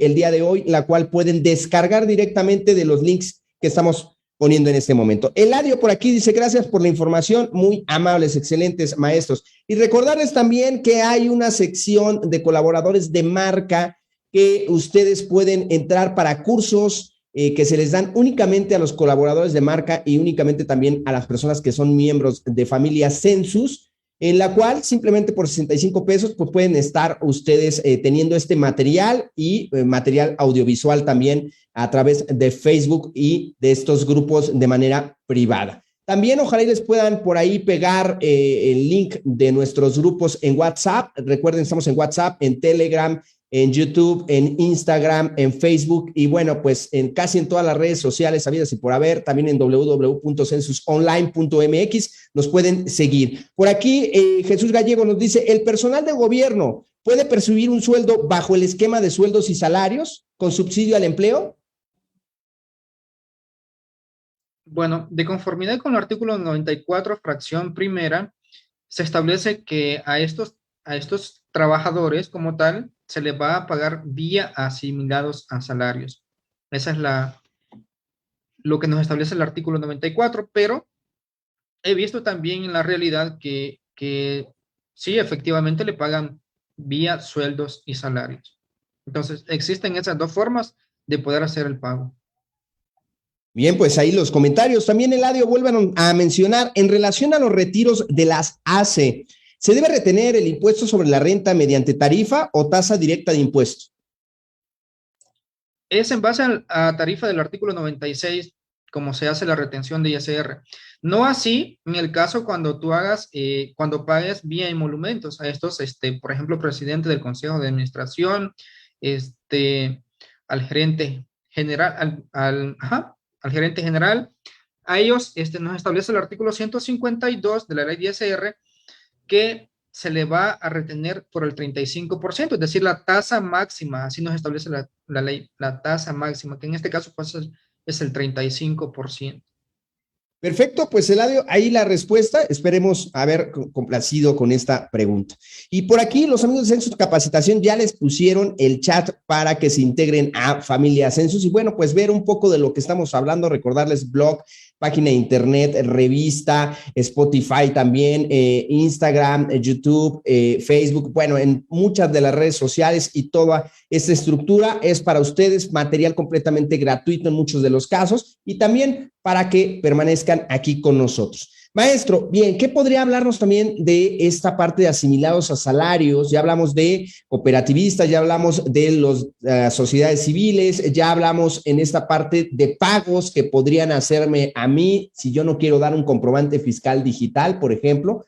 el día de hoy, la cual pueden descargar directamente de los links que estamos poniendo en este momento. Eladio por aquí dice, gracias por la información, muy amables, excelentes maestros. Y recordarles también que hay una sección de colaboradores de marca que ustedes pueden entrar para cursos que se les dan únicamente a los colaboradores de marca y únicamente también a las personas que son miembros de familia Census, en la cual simplemente por 65 pesos pues pueden estar ustedes teniendo este material y material audiovisual también a través de Facebook y de estos grupos de manera privada. También ojalá y les puedan por ahí pegar el link de nuestros grupos en WhatsApp. Recuerden, estamos en WhatsApp, en Telegram, en YouTube, en Instagram, en Facebook y bueno, pues casi en todas las redes sociales habidas y por haber, también en www.censusonline.mx nos pueden seguir. Por aquí Jesús Gallego nos dice, ¿el personal de gobierno puede percibir un sueldo bajo el esquema de sueldos y salarios con subsidio al empleo? Bueno, de conformidad con el artículo 94, fracción primera, se establece que a estos trabajadores como tal se les va a pagar vía asimilados a salarios. Esa es lo que nos establece el artículo 94, pero he visto también en la realidad que sí, efectivamente le pagan vía sueldos y salarios. Entonces, existen esas dos formas de poder hacer el pago. Bien, pues ahí los comentarios. También Eladio vuelvan a mencionar en relación a los retiros de las ACE. ¿Se debe retener el impuesto sobre la renta mediante tarifa o tasa directa de impuesto? Es en base a tarifa del artículo 96, como se hace la retención de ISR. No así en el caso cuando tú cuando pagues vía emolumentos a estos, por ejemplo, presidente del Consejo de Administración, al gerente general, al gerente general, a ellos nos establece el artículo 152 de la ley de ISR que se le va a retener por el 35%, es decir, la tasa máxima, así nos establece la ley, la tasa máxima, que en este caso pues, es el 35%. Perfecto, pues Eladio, ahí la respuesta, esperemos haber complacido con esta pregunta. Y por aquí los amigos de Census Capacitación ya les pusieron el chat para que se integren a Familia Census y bueno, pues ver un poco de lo que estamos hablando, recordarles blog, página de internet, revista, Spotify también, Instagram, YouTube, Facebook, bueno, en muchas de las redes sociales y toda esta estructura es para ustedes, material completamente gratuito en muchos de los casos y también para que permanezcan aquí con nosotros. Maestro, bien, ¿qué podría hablarnos también de esta parte de asimilados a salarios? Ya hablamos de cooperativistas, ya hablamos de las sociedades civiles, ya hablamos en esta parte de pagos que podrían hacerme a mí si yo no quiero dar un comprobante fiscal digital, por ejemplo.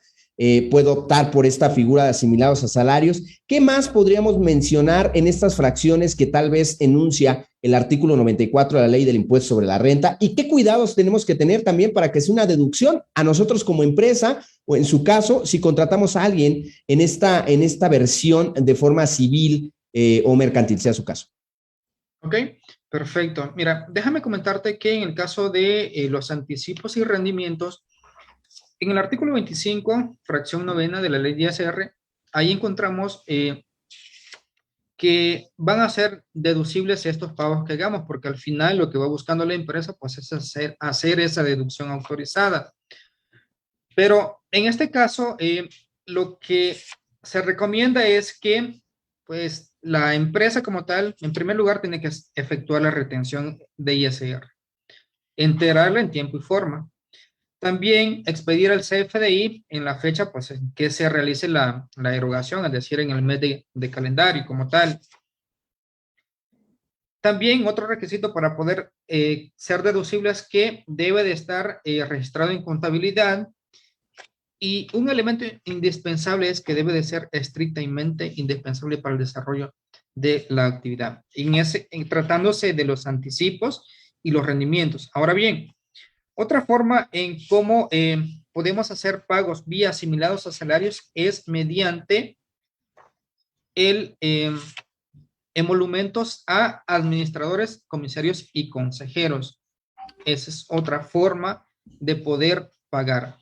Puedo optar por esta figura de asimilados a salarios. ¿Qué más podríamos mencionar en estas fracciones que tal vez enuncia el artículo 94 de la ley del impuesto sobre la renta? ¿Y qué cuidados tenemos que tener también para que sea una deducción a nosotros como empresa o en su caso, si contratamos a alguien en esta versión de forma civil o mercantil, sea su caso? Ok, perfecto. Mira, déjame comentarte que en el caso de los anticipos y rendimientos, en el artículo 25, fracción novena de la ley de ISR, ahí encontramos que van a ser deducibles estos pagos que hagamos, porque al final lo que va buscando la empresa pues es hacer esa deducción autorizada. Pero en este caso, lo que se recomienda es que pues la empresa como tal, en primer lugar, tiene que efectuar la retención de ISR, enterarla en tiempo y forma. También expedir al CFDI en la fecha pues, en que se realice la erogación, es decir, en el mes de calendario como tal. También otro requisito para poder ser deducible es que debe de estar registrado en contabilidad, y un elemento indispensable es que debe de ser estrictamente indispensable para el desarrollo de la actividad, tratándose de los anticipos y los rendimientos. Ahora bien, otra forma en cómo podemos hacer pagos vía asimilados a salarios es mediante el emolumentos a administradores, comisarios y consejeros. Esa es otra forma de poder pagar.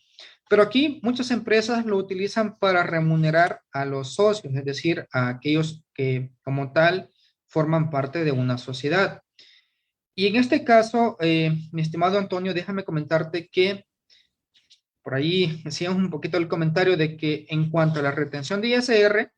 Pero aquí muchas empresas lo utilizan para remunerar a los socios, es decir, a aquellos que como tal forman parte de una sociedad. Y en este caso, mi estimado Antonio, déjame comentarte que por ahí decíamos un poquito el comentario de que en cuanto a la retención de ISR,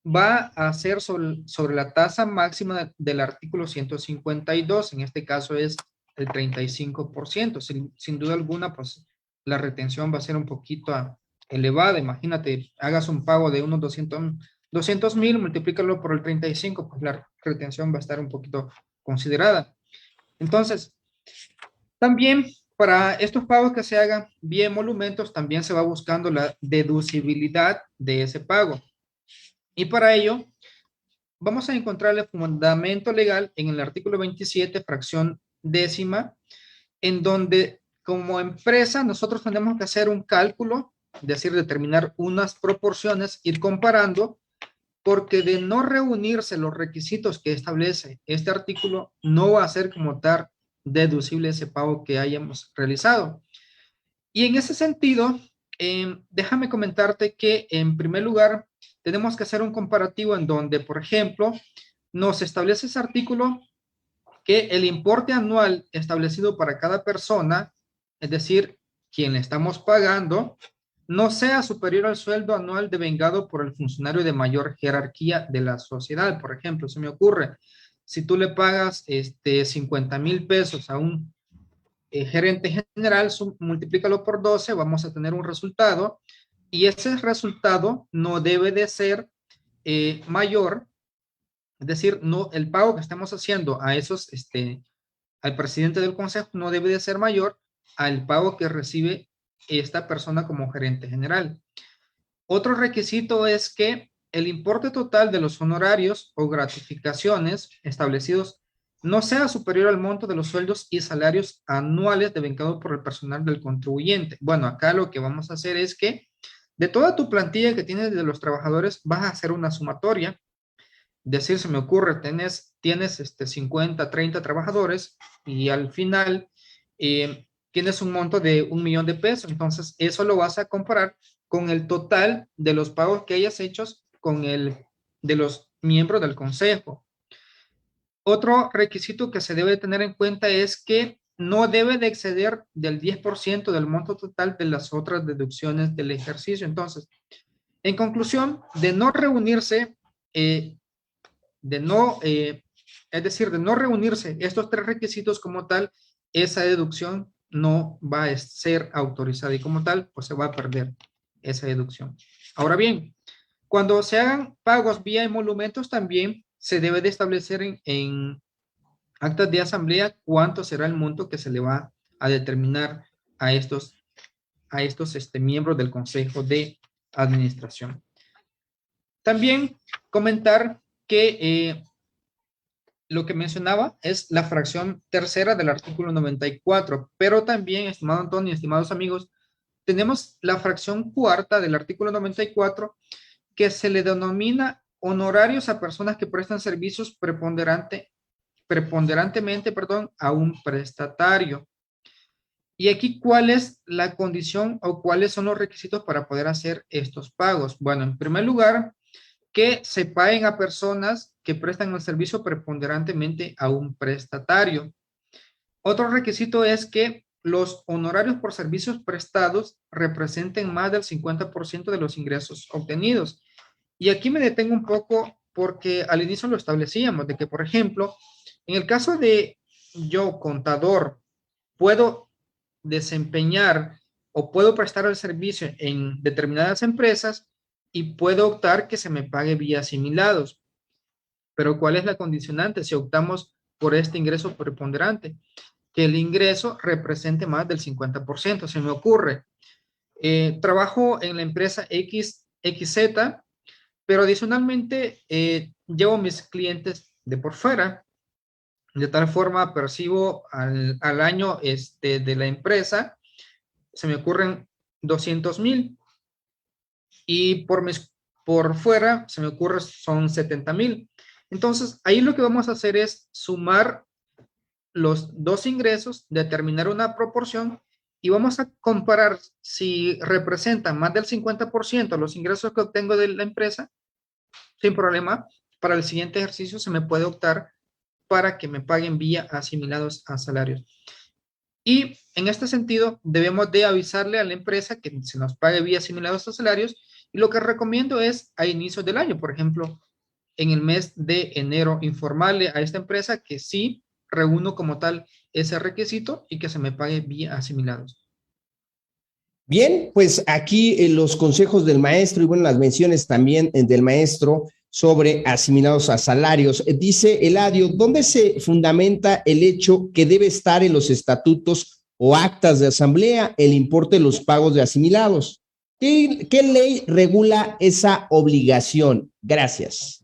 va a ser sobre la tasa máxima del artículo 152, en este caso es el 35%. Sin duda alguna, pues la retención va a ser un poquito elevada. Imagínate, hagas un pago de unos 200,000, multiplícalo por el 35, pues la retención va a estar un poquito considerada. Entonces, también para estos pagos que se hagan vía emolumentos, también se va buscando la deducibilidad de ese pago. Y para ello, vamos a encontrar el fundamento legal en el artículo 27, fracción décima, en donde como empresa nosotros tenemos que hacer un cálculo, es decir, determinar unas proporciones, ir comparando, porque de no reunirse los requisitos que establece este artículo, no va a ser como tal deducible ese pago que hayamos realizado. Y en ese sentido, déjame comentarte que en primer lugar tenemos que hacer un comparativo en donde, por ejemplo, nos establece ese artículo que el importe anual establecido para cada persona, es decir, quien le estamos pagando, no sea superior al sueldo anual devengado por el funcionario de mayor jerarquía de la sociedad. Por ejemplo, se me ocurre, si tú le pagas 50,000 pesos a un gerente general, multiplícalo por 12, vamos a tener un resultado, y ese resultado no debe de ser mayor, es decir, no, el pago que estamos haciendo a esos, al presidente del consejo no debe de ser mayor al pago que recibe esta persona como gerente general. Otro requisito es que el importe total de los honorarios o gratificaciones establecidos no sea superior al monto de los sueldos y salarios anuales devengados por el personal del contribuyente. Bueno, acá lo que vamos a hacer es que de toda tu plantilla que tienes de los trabajadores, vas a hacer una sumatoria. Decir, se me ocurre, tienes 50, 30 trabajadores y al final tienes un monto de 1,000,000 de pesos. Entonces, eso lo vas a comparar con el total de los pagos que hayas hecho con el de los miembros del consejo. Otro requisito que se debe tener en cuenta es que no debe de exceder del 10% del monto total de las otras deducciones del ejercicio. Entonces, en conclusión, de no reunirse, es decir, de no reunirse estos tres requisitos como tal, esa deducción no va a ser autorizada y como tal, pues se va a perder esa deducción. Ahora bien, cuando se hagan pagos vía emolumentos, también se debe de establecer en actas de asamblea cuánto será el monto que se le va a determinar a estos miembros del consejo de administración. También comentar que lo que mencionaba es la fracción tercera del artículo 94, pero también, estimado Antonio, estimados amigos, tenemos la fracción cuarta del artículo 94 que se le denomina honorarios a personas que prestan servicios preponderantemente, a un prestatario. Y aquí, ¿cuál es la condición o cuáles son los requisitos para poder hacer estos pagos? Bueno, en primer lugar, que se paguen a personas que prestan el servicio preponderantemente a un prestatario. Otro requisito es que los honorarios por servicios prestados representen más del 50% de los ingresos obtenidos. Y aquí me detengo un poco porque al inicio lo establecíamos, de que, por ejemplo, en el caso de yo, contador, puedo desempeñar o puedo prestar el servicio en determinadas empresas y puedo optar que se me pague vía asimilados. Pero ¿cuál es la condicionante si optamos por este ingreso preponderante? Que el ingreso represente más del 50%. Se me ocurre, trabajo en la empresa XZ, pero adicionalmente llevo mis clientes de por fuera. De tal forma percibo al año de la empresa, se me ocurren 200,000 y por fuera se me ocurre son 70,000. Entonces ahí lo que vamos a hacer es sumar los dos ingresos, determinar una proporción y vamos a comparar si representan más del 50% los ingresos que obtengo de la empresa. Sin problema, para el siguiente ejercicio se me puede optar para que me paguen vía asimilados a salarios. Y en este sentido, debemos de avisarle a la empresa que se nos pague vía asimilados a salarios. Y lo que recomiendo es a inicios del año, por ejemplo, en el mes de enero, informarle a esta empresa que sí reúno como tal ese requisito y que se me pague vía asimilados. Bien, pues aquí los consejos del maestro y bueno, las menciones también del maestro sobre asimilados a salarios. Dice Eladio, ¿dónde se fundamenta el hecho que debe estar en los estatutos o actas de asamblea el importe de los pagos de asimilados? ¿Qué ley regula esa obligación? Gracias.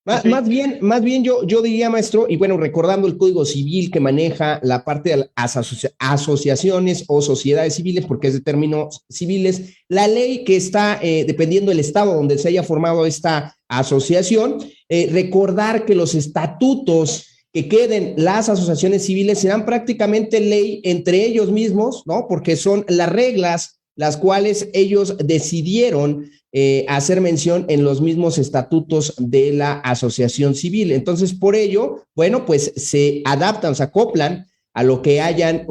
Más bien yo diría, maestro, y bueno, recordando el Código Civil que maneja la parte de las asociaciones o sociedades civiles, porque es de términos civiles, la ley que está dependiendo del estado donde se haya formado esta asociación, recordar que los estatutos que queden las asociaciones civiles serán prácticamente ley entre ellos mismos, ¿no? Porque son las reglas las cuales ellos decidieron hacer mención en los mismos estatutos de la asociación civil. Entonces, por ello, bueno, pues se adaptan, se acoplan a lo que hayan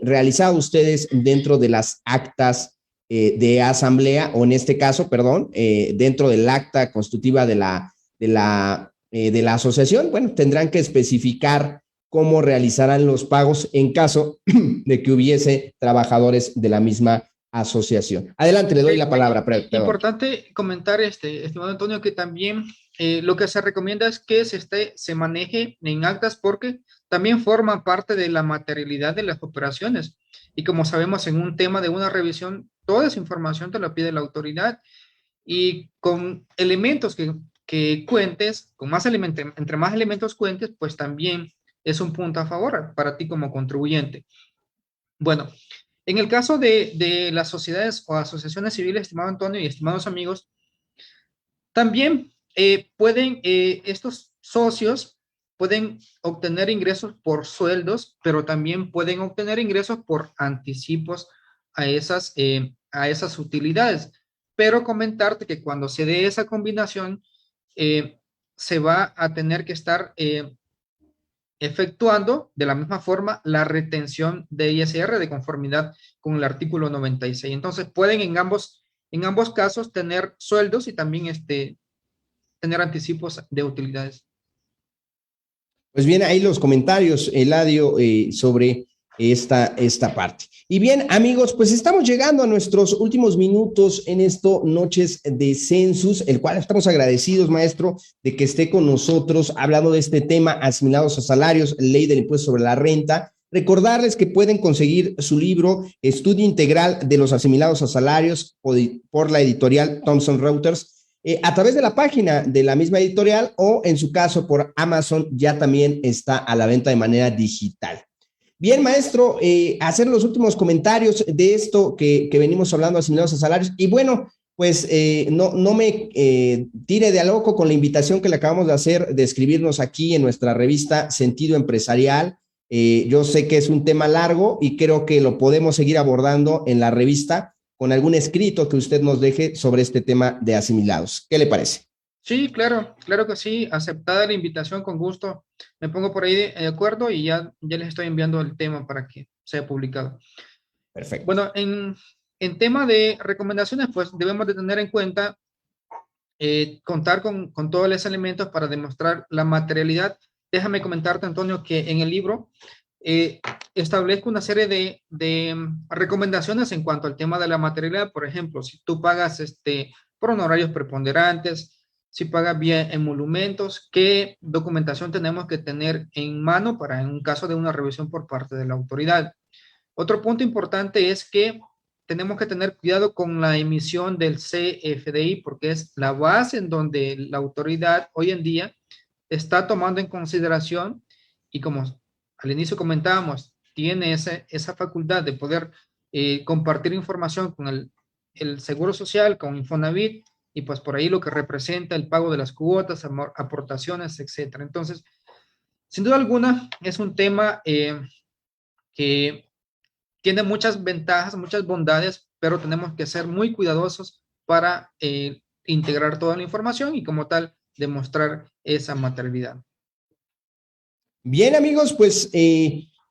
realizado ustedes dentro de las actas de asamblea, o en este caso, perdón, dentro del acta constitutiva de la asociación. Bueno, tendrán que especificar cómo realizarán los pagos en caso de que hubiese trabajadores de la misma asociación. Adelante, le doy la palabra. Importante comentar, estimado Antonio, que también lo que se recomienda es que se maneje en actas porque también forma parte de la materialidad de las operaciones. Y como sabemos, en un tema de una revisión, toda esa información te la pide la autoridad y con elementos que cuentes, entre más elementos cuentes, pues también es un punto a favor para ti como contribuyente. Bueno, en el caso de las sociedades o asociaciones civiles, estimado Antonio y estimados amigos, también estos socios pueden obtener ingresos por sueldos, pero también pueden obtener ingresos por anticipos a esas utilidades. Pero comentarte que cuando se dé esa combinación, se va a tener que estar efectuando de la misma forma la retención de ISR de conformidad con el artículo 96. Entonces pueden en ambos casos tener sueldos y también tener anticipos de utilidades. Pues bien, ahí los comentarios, Eladio, sobre esta parte. Y bien, amigos, pues estamos llegando a nuestros últimos minutos en esto Noches de Census, el cual estamos agradecidos, maestro, de que esté con nosotros hablando de este tema, asimilados a salarios, ley del impuesto sobre la renta. Recordarles que pueden conseguir su libro Estudio Integral de los Asimilados a Salarios por la editorial Thomson Reuters a través de la página de la misma editorial o en su caso por Amazon ya también está a la venta de manera digital. Bien, maestro, hacer los últimos comentarios de esto que venimos hablando, asimilados a salarios. Y bueno, pues no me tire de a loco con la invitación que le acabamos de hacer de escribirnos aquí en nuestra revista Sentido Empresarial. Yo sé que es un tema largo y creo que lo podemos seguir abordando en la revista con algún escrito que usted nos deje sobre este tema de asimilados. ¿Qué le parece? Sí, claro, claro que sí, aceptada la invitación, con gusto. Me pongo por ahí de acuerdo y ya les estoy enviando el tema para que sea publicado. Perfecto. Bueno, en tema de recomendaciones, pues debemos de tener en cuenta contar con todos los elementos para demostrar la materialidad. Déjame comentarte, Antonio, que en el libro establezco una serie de recomendaciones en cuanto al tema de la materialidad. Por ejemplo, si tú pagas por honorarios preponderantes, si pagas vía emolumentos, qué documentación tenemos que tener en mano para en un caso de una revisión por parte de la autoridad. Otro punto importante es que tenemos que tener cuidado con la emisión del CFDI porque es la base en donde la autoridad hoy en día está tomando en consideración y como al inicio comentábamos, tiene esa facultad de poder compartir información con el Seguro Social, con Infonavit y pues por ahí lo que representa el pago de las cuotas, aportaciones, etcétera. Entonces, sin duda alguna, es un tema que tiene muchas ventajas, muchas bondades, pero tenemos que ser muy cuidadosos para integrar toda la información y como tal demostrar esa materialidad. Bien, amigos, pues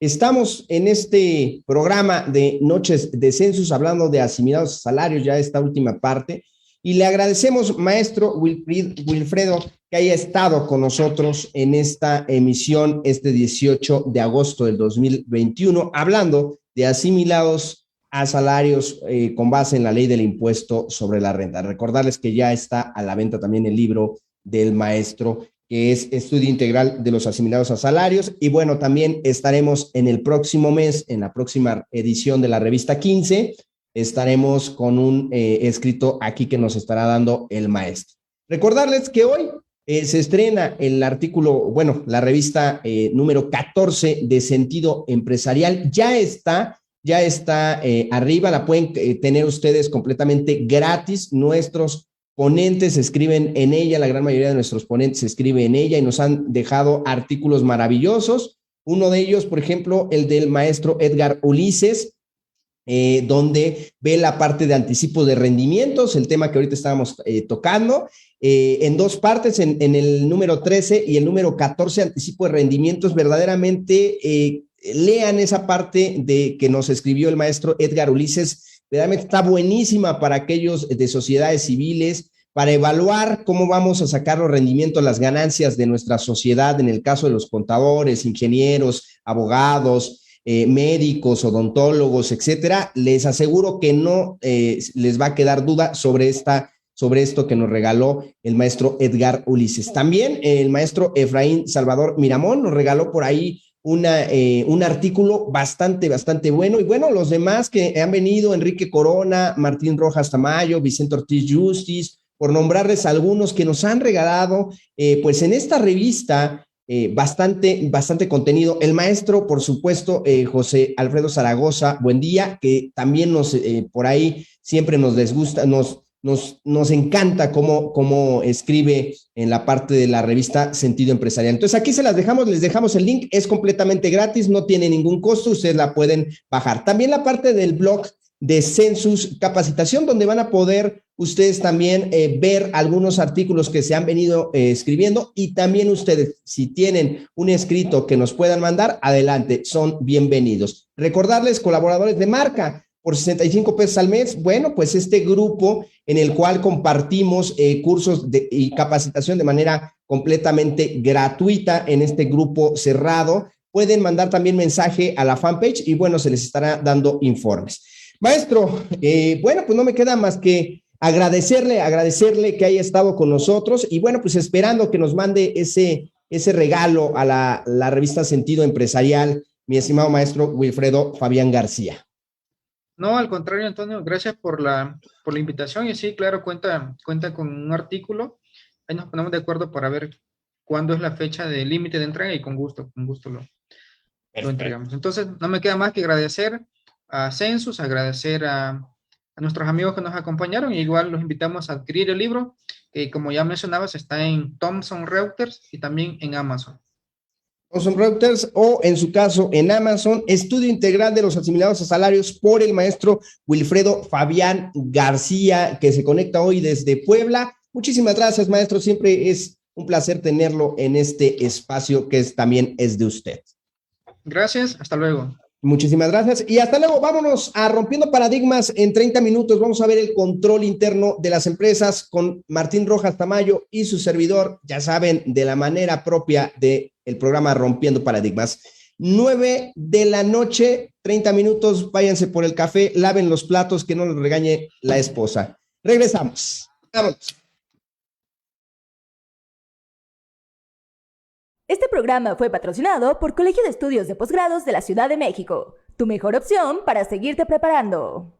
estamos en este programa de Noches de Census hablando de asimilados salarios, ya esta última parte, y le agradecemos, maestro Wilfredo, que haya estado con nosotros en esta emisión este 18 de agosto del 2021, hablando de asimilados a salarios con base en la ley del impuesto sobre la renta. Recordarles que ya está a la venta también el libro del maestro, que es Estudio Integral de los Asimilados a Salarios. Y bueno, también estaremos en el próximo mes, en la próxima edición de la revista 15, estaremos con un escrito aquí que nos estará dando el maestro. Recordarles que hoy se estrena el artículo, bueno, la revista número 14 de Sentido Empresarial. Ya está arriba, la pueden tener ustedes completamente gratis. Nuestros ponentes escriben en ella, la gran mayoría de nuestros ponentes escribe en ella y nos han dejado artículos maravillosos. Uno de ellos, por ejemplo, el del maestro Edgar Ulises, donde ve la parte de anticipo de rendimientos, el tema que ahorita estábamos tocando, en dos partes, en el número 13 y el número 14, anticipo de rendimientos. Verdaderamente lean esa parte de que nos escribió el maestro Edgar Ulises. Realmente está buenísima para aquellos de sociedades civiles, para evaluar cómo vamos a sacar los rendimientos, las ganancias de nuestra sociedad, en el caso de los contadores, ingenieros, abogados, médicos, odontólogos, etcétera. Les aseguro que no les va a quedar duda sobre esto que nos regaló el maestro Edgar Ulises. También el maestro Efraín Salvador Miramón nos regaló por ahí un artículo bastante bueno. Y bueno, los demás que han venido, Enrique Corona, Martín Rojas Tamayo, Vicente Ortiz Justice, por nombrarles algunos que nos han regalado, pues en esta revista, bastante contenido. El maestro, por supuesto, José Alfredo Zaragoza, buen día, que también por ahí siempre nos gusta, nos encanta cómo escribe en la parte de la revista Sentido Empresarial. Entonces aquí les dejamos el link, es completamente gratis, no tiene ningún costo, ustedes la pueden bajar. También la parte del blog de Census Capacitación, donde van a poder ustedes también ver algunos artículos que se han venido escribiendo, y también ustedes, si tienen un escrito que nos puedan mandar, adelante, son bienvenidos. Recordarles, colaboradores de marca, por 65 pesos al mes, bueno, pues este grupo en el cual compartimos cursos y capacitación de manera completamente gratuita en este grupo cerrado. Pueden mandar también mensaje a la fanpage y bueno, se les estará dando informes. Maestro, bueno, pues no me queda más que agradecerle que haya estado con nosotros y bueno, pues esperando que nos mande ese regalo a la revista Sentido Empresarial, mi estimado maestro Wilfredo Fabián García. No, al contrario, Antonio, gracias por la invitación y sí, claro, cuenta con un artículo. Ahí nos ponemos de acuerdo para ver cuándo es la fecha de límite de entrega y con gusto lo entregamos. Entonces, no me queda más que agradecer a Census, agradecer a a nuestros amigos que nos acompañaron. Y igual los invitamos a adquirir el libro, que como ya mencionabas, está en Thomson Reuters y también en Amazon. Thomson Reuters o en su caso en Amazon, Estudio Integral de los Asimilados a Salarios por el maestro Wilfredo Fabián García, que se conecta hoy desde Puebla. Muchísimas gracias, maestro. Siempre es un placer tenerlo en este espacio que también es de usted. Gracias, hasta luego. Muchísimas gracias y hasta luego. Vámonos a Rompiendo Paradigmas en 30 minutos. Vamos a ver el control interno de las empresas con Martín Rojas Tamayo y su servidor, ya saben, de la manera propia del programa Rompiendo Paradigmas. 9 de la noche, 30 minutos, váyanse por el café, laven los platos, que no los regañe la esposa. Regresamos. Vámonos. Este programa fue patrocinado por Colegio de Estudios de Posgrados de la Ciudad de México, tu mejor opción para seguirte preparando.